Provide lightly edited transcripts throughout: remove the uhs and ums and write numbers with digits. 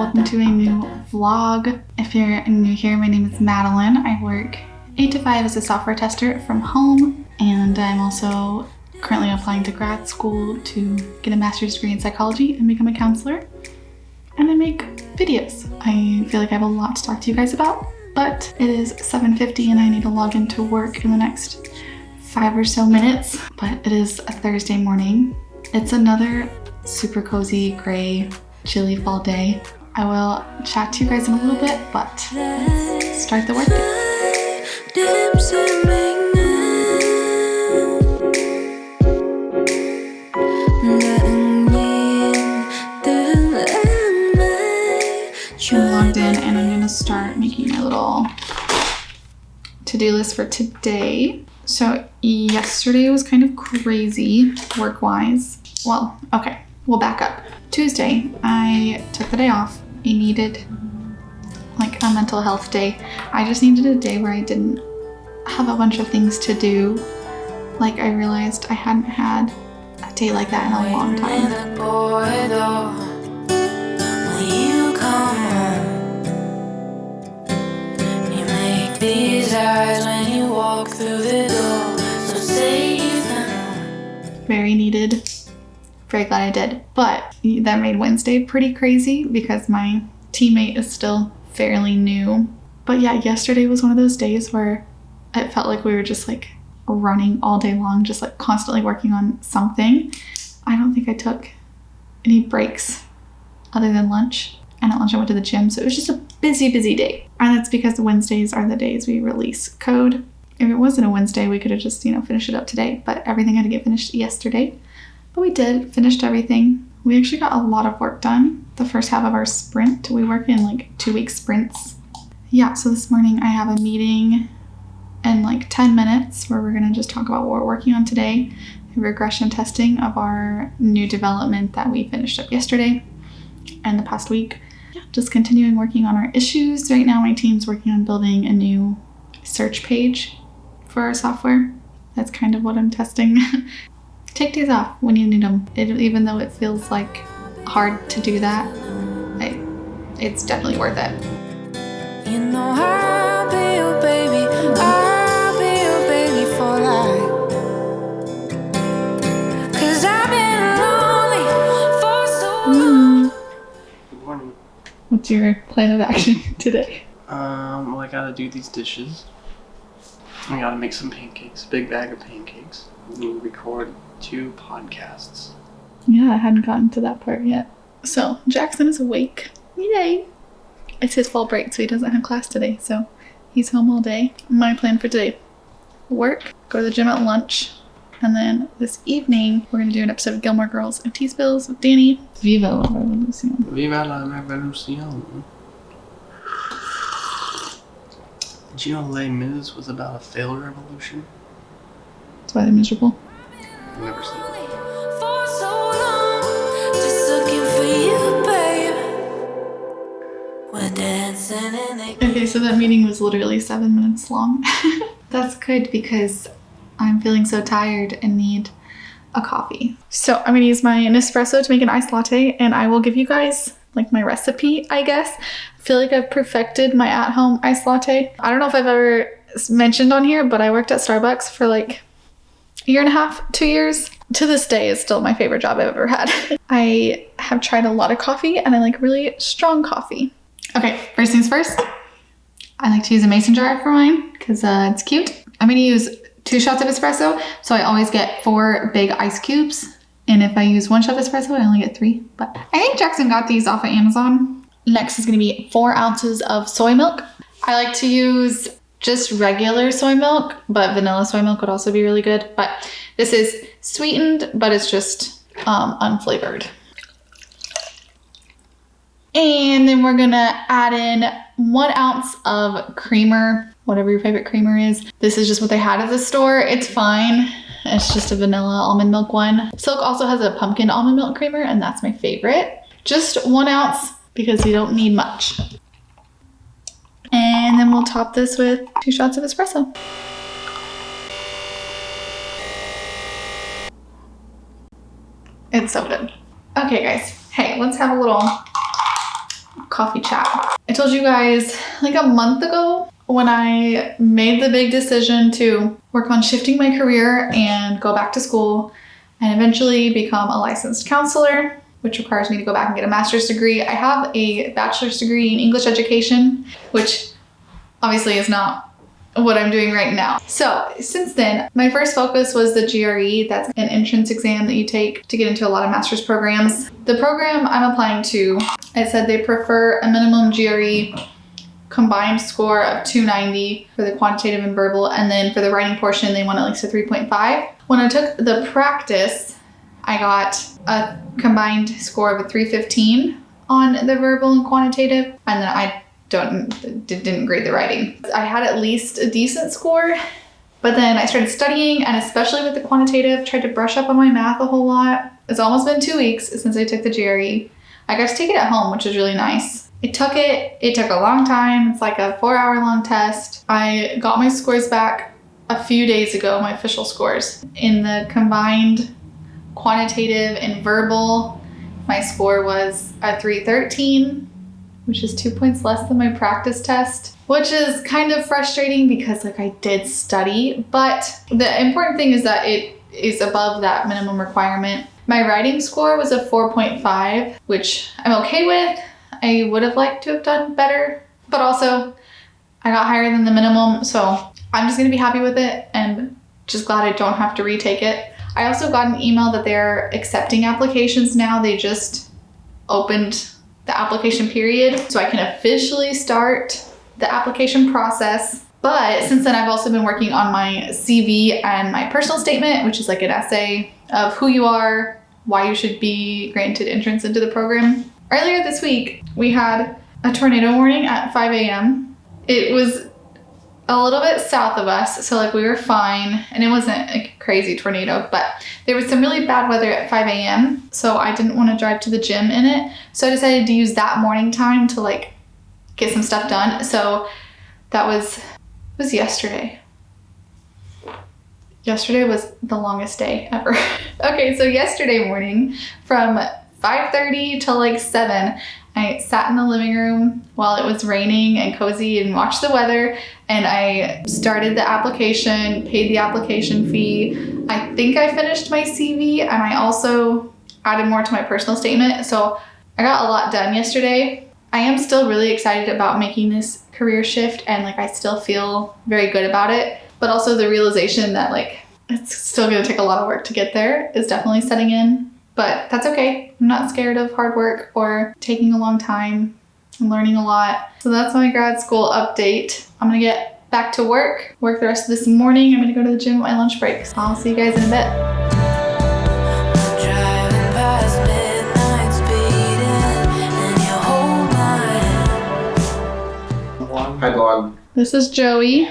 welcome to a new vlog. If you're new here, my name is Madeline. I work 8 to 5 as a software tester from home, and I'm also currently applying to grad school to get a master's degree in psychology and become a counselor. And I make videos. I feel like I have a lot to talk to you guys about, but it is 7:50 and I need to log into work in the next 5 or so minutes, but it is a Thursday morning. It's another super cozy, gray, chilly fall day. I will chat to you guys in a little bit, but let's start the work day. I'm logged in and I'm gonna start making my little to-do list for today. So yesterday was kind of crazy work-wise. Well, okay, we'll back up. Tuesday, I took the day off. I needed like a mental health day. I just needed a day where I didn't have a bunch of things to do. Like I realized I hadn't had a day like that in a long time. These eyes when you walk through the door, so safe and very needed. Very glad I did. But that made Wednesday pretty crazy because my teammate is still fairly new. But yeah, yesterday was one of those days where it felt like we were just like running all day long, just like constantly working on something. I don't think I took any breaks other than lunch. And at lunch I went to the gym, so it was just a busy day. And that's because Wednesdays are the days we release code. If it wasn't a Wednesday, we could have just, finished it up today, but everything had to get finished yesterday. But we did, finished everything. We actually got a lot of work done. The first half of our sprint, we work in like 2-week sprints. Yeah, so this morning I have a meeting in like 10 minutes where we're gonna just talk about what we're working on today, regression testing of our new development that we finished up yesterday and the past week. Yeah, just continuing working on our issues. Right now my team's working on building a new search page for our software. That's kind of what I'm testing. Take days off when you need them. Even though it feels like hard to do that, it's definitely worth it. You know I'll be your baby. I'll be your baby for life. 'Cause I've been lonely for so long. Good morning. What's your plan of action today? Well, I gotta do these dishes. I gotta make some pancakes, big bag of pancakes. We need to record 2 podcasts. Yeah, I hadn't gotten to that part yet. So Jackson is awake. Yay! It's his fall break, so he doesn't have class today, so he's home all day. My plan for today: work, go to the gym at lunch, and then this evening we're gonna do an episode of Gilmore Girls and Tea Spills with Danny. Viva la revolución. Viva la revolución. Did you know Les Mis was about a failed revolution? That's why they're miserable. I've never seen it. For so long, just looking for you, babe. We're dancing in the Okay, so that meeting was literally 7 minutes long. That's good because I'm feeling so tired and need a coffee. So I'm gonna use my Nespresso to make an iced latte, and I will give you guys like my recipe, I guess. I feel like I've perfected my at-home iced latte. I don't know if I've ever mentioned on here, but I worked at Starbucks for like a year and a half, 2 years. To this day is still my favorite job I've ever had. I have tried a lot of coffee and I like really strong coffee. Okay, first things first, I like to use a mason jar for mine because it's cute. I'm gonna use 2 shots of espresso, so I always get 4 big ice cubes. And if I use 1 shot of espresso, I only get 3. But I think Jackson got these off of Amazon. Next is gonna be 4 ounces of soy milk. I like to use just regular soy milk, but vanilla soy milk would also be really good. But this is sweetened, but it's just unflavored. And then we're gonna add in 1 ounce of creamer, whatever your favorite creamer is. This is just what they had at the store. It's fine. It's just a vanilla almond milk one. Silk also has a pumpkin almond milk creamer, and that's my favorite. Just 1 ounce because you don't need much. And then we'll top this with 2 shots of espresso. It's so good. Okay guys, hey, let's have a little coffee chat. I told you guys like a month ago when I made the big decision to work on shifting my career and go back to school and eventually become a licensed counselor, which requires me to go back and get a master's degree. I have a bachelor's degree in English education, which obviously is not what I'm doing right now. So since then, my first focus was the GRE. That's an entrance exam that you take to get into a lot of master's programs. The program I'm applying to, I said they prefer a minimum GRE combined score of 290 for the quantitative and verbal, and then for the writing portion, they want at least a 3.5. When I took the practice, I got a combined score of a 315 on the verbal and quantitative, and then I didn't grade the writing. I had at least a decent score, but then I started studying, and especially with the quantitative, tried to brush up on my math a whole lot. It's almost been 2 weeks since I took the GRE. I got to take it at home, which was really nice. It took a long time. It's like a 4-hour long test. I got my scores back a few days ago, my official scores. In the combined quantitative and verbal, my score was a 313, which is 2 points less than my practice test, which is kind of frustrating because like I did study, but the important thing is that it is above that minimum requirement. My writing score was a 4.5, which I'm okay with. I would have liked to have done better, but also I got higher than the minimum, so I'm just gonna be happy with it and just glad I don't have to retake it. I also got an email that they're accepting applications now. They just opened the application period, so I can officially start the application process. But since then, I've also been working on my CV and my personal statement, which is like an essay of who you are, why you should be granted entrance into the program. Earlier this week, we had a tornado warning at 5 a.m. It was a little bit south of us, so like we were fine, and it wasn't a crazy tornado, but there was some really bad weather at 5 a.m. so I didn't want to drive to the gym in it, so I decided to use that morning time to like get some stuff done. So that was yesterday. Yesterday was the longest day ever. Okay, so yesterday morning from 5:30 till like 7, I sat in the living room while it was raining and cozy and watched the weather, and I started the application, paid the application fee. I think I finished my CV, and I also added more to my personal statement. So I got a lot done yesterday. I am still really excited about making this career shift, and like I still feel very good about it, but also the realization that like it's still gonna take a lot of work to get there is definitely setting in. But that's okay. I'm not scared of hard work or taking a long time. I'm learning a lot. So that's my grad school update. I'm gonna get back to work the rest of this morning. I'm gonna go to the gym at my lunch break. So I'll see you guys in a bit. Driving past midnight speeding, and you hold my hand. Hi, vlog. This is Joey.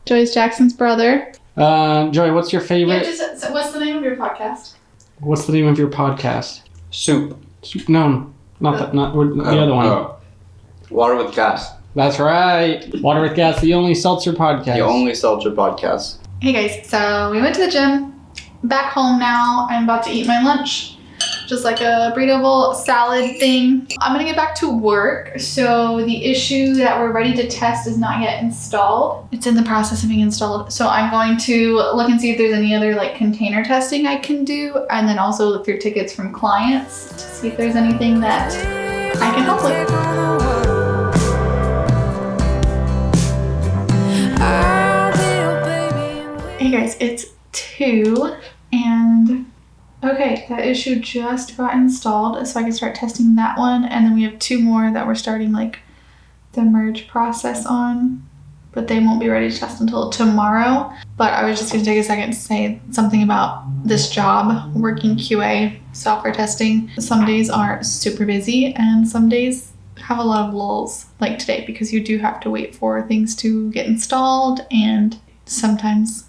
Joey's Jackson's brother. Joey, what's your favorite? Yeah, what's the name of your podcast? What's the name of your podcast? Soup. No, not that. Not the other one. Water with gas. That's right. Water with Gas, the only seltzer podcast. The only seltzer podcast. Hey guys, so we went to the gym. Back home now. I'm about to eat my lunch. Just like a burrito bowl salad thing. I'm gonna get back to work. So the issue that we're ready to test is not yet installed. It's in the process of being installed. So I'm going to look and see if there's any other like container testing I can do, and then also look through tickets from clients to see if there's anything that I can help with. Hey guys, it's 2 and okay, that issue just got installed, so I can start testing that one, and then we have 2 more that we're starting like the merge process on, but they won't be ready to test until tomorrow. But I was just gonna take a second to say something about this job, working QA, software testing. Some days are super busy and some days have a lot of lulls, like today, because you do have to wait for things to get installed, and sometimes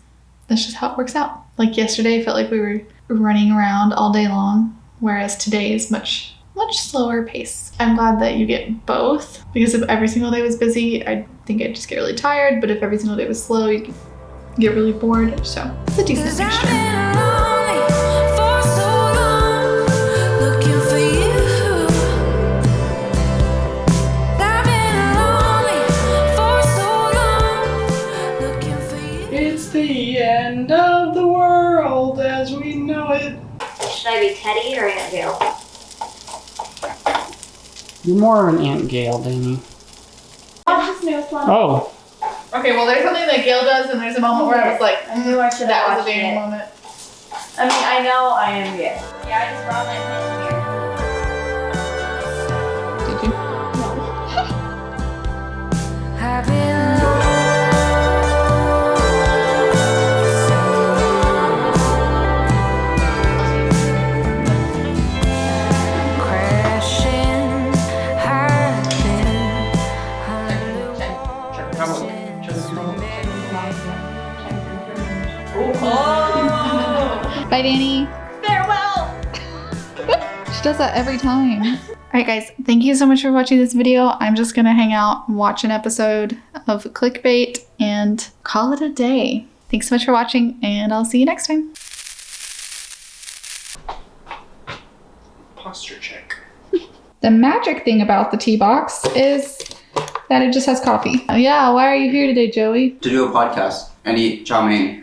that's just how it works out. Like yesterday, I felt like we were running around all day long, whereas today is much slower pace. I'm glad that you get both, because if every single day was busy, I think I'd just get really tired, but if every single day was slow, you get really bored. So it's a decent mixture. end of the world as we know it. Should I be Teddy or Aunt Gail? You're more of an Aunt Gail, Danny. Oh. Okay, well, there's something that Gail does, and there's a moment where I was like, I knew I should have that was a watched Danny it. moment. I mean, I know I am Gail. Yeah, I just brought my pen here. Did you? I've been crashing, Bye, Danny. Farewell! She does that every time. Alright guys, thank you so much for watching this video. I'm just gonna hang out, watch an episode of Clickbait, and call it a day. Thanks so much for watching, and I'll see you next time. Posture check. The magic thing about the tea box is that it just has coffee. Oh yeah, why are you here today, Joey? To do a podcast and eat chow mein.